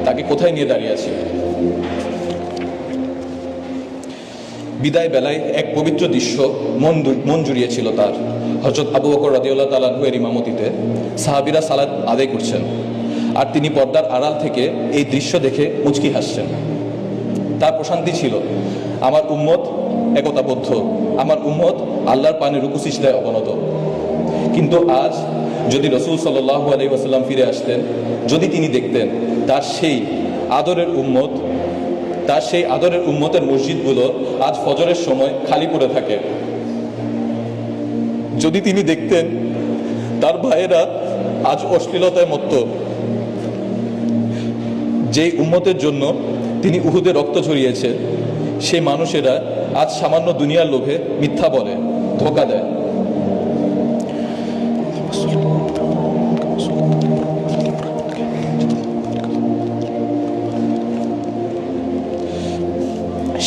তাকে কোথায় নিয়ে দাঁড়িয়ে আছি। বিদায় বেলায় এক পবিত্র দৃশ্য মন জুড়িয়েছিল তার। হযরত আবু বকর রাদিয়াল্লাহু তাআলা আনহু এর ইমামতিতে সাহাবীরা সালাত আদায় করছেন, আর তিনি পর্দার আড়াল থেকে এই দৃশ্য দেখে মুচকি হাসছেন। তার প্রশান্তি ছিল, আমার উম্মত একতাবদ্ধ, আমার উম্মত আল্লাহর পানে রুকু সিজদায় অবনত। কিন্তু আজ যদি রাসূল সাল্লাল্লাহু আলাইহি ওয়াসাল্লাম ফিরে আসতেন, যদি তিনি দেখতেন তার সেই আদরের উম্মতের মসজিদগুলো আজ ফজরের সময় খালি পড়ে থাকে, যদি তিনি দেখতেন তার ভাইয়েরা আজ অশ্লীলতায় মত্ত, যেই উম্মতের জন্য তিনি উহুদে রক্ত ঝরিয়েছে, সেই মানুষেরা আজ সামান্য দুনিয়ার লোভে মিথ্যা বলে, ধোঁকা দেয়।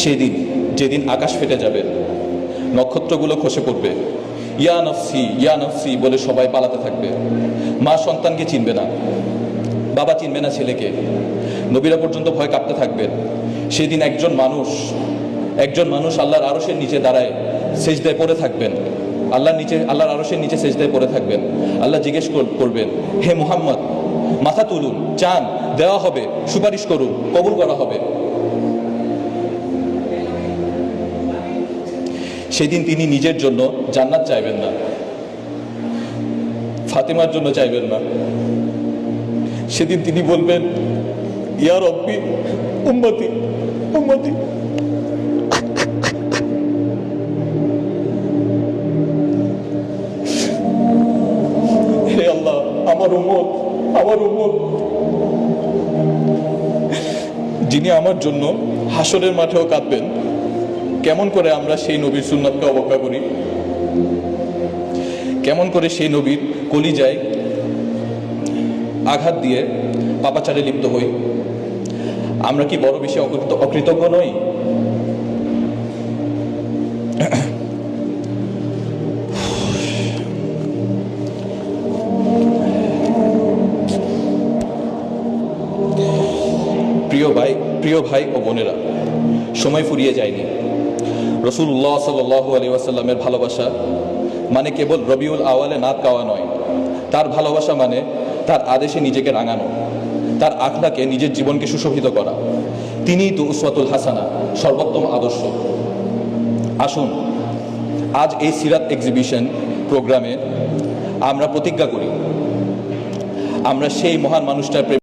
সেদিন যেদিন আকাশ ফেটে যাবে, নক্ষত্রগুলো খসে পড়বে, ইয়া নফসি ইয়া নফসি বলে সবাই পালাতে থাকবে। মা সন্তানকে চিনবে না, বাবা চিনবে না ছেলেকে, নবীরা পর্যন্ত ভয় কাঁপতে থাকবেন। সেদিন একজন মানুষ আল্লাহর আরশের নিচে দাঁড়ায় সেজদায় পড়ে থাকবেন, আল্লাহর আরশের নিচে সেজদায় পড়ে থাকবেন। আল্লাহ জিজ্ঞেস করবেন, হে মুহাম্মদ, মাথা তুলুন, চান দেওয়া হবে, সুপারিশ করুন, কবুল করা হবে। সেদিন তিনি নিজের জন্য জান্নাত চাইবেন না, ফাতেমার জন্য চাইবেন না। সেদিন তিনি বলবেন, ইয়া রব্বি উম্মতি উম্মতি। হে আল্লাহ, আমার উম্মত, আমার উম্মত। যিনি আমার জন্য হাসরের মাঠেও কাঁদবেন। কেমন করে আমরা সেই নবীর সুন্নাতকে অবজ্ঞা করি, কেমন করে সেই নবীর কলিজায় আঘাত দিয়ে পাপাচারে লিপ্ত হই। আমরা কি বড় বেশি অকৃতজ্ঞ নই? প্রিয় ভাই ও বোনেরা, সময় ফুরিয়ে যায়নি। রাসূলুল্লাহ সাল্লাল্লাহু আলাইহি ওয়াসাল্লামের ভালোবাসা মানে কেবল রবিউল আওয়ালে নাত গাওয়া নয়, তার ভালোবাসা মানে তার আদেশে নিজেকে রাঙানো, তার আখলাকে নিজের জীবনকে সুশোভিত করা। তিনিই তো উসওয়াতুল হাসানা, সর্বোত্তম আদর্শ। আসুন আজ এই সিরাত এক্সিবিশন প্রোগ্রামে আমরা প্রতিজ্ঞা করি, আমরা সেই মহান মানুষটার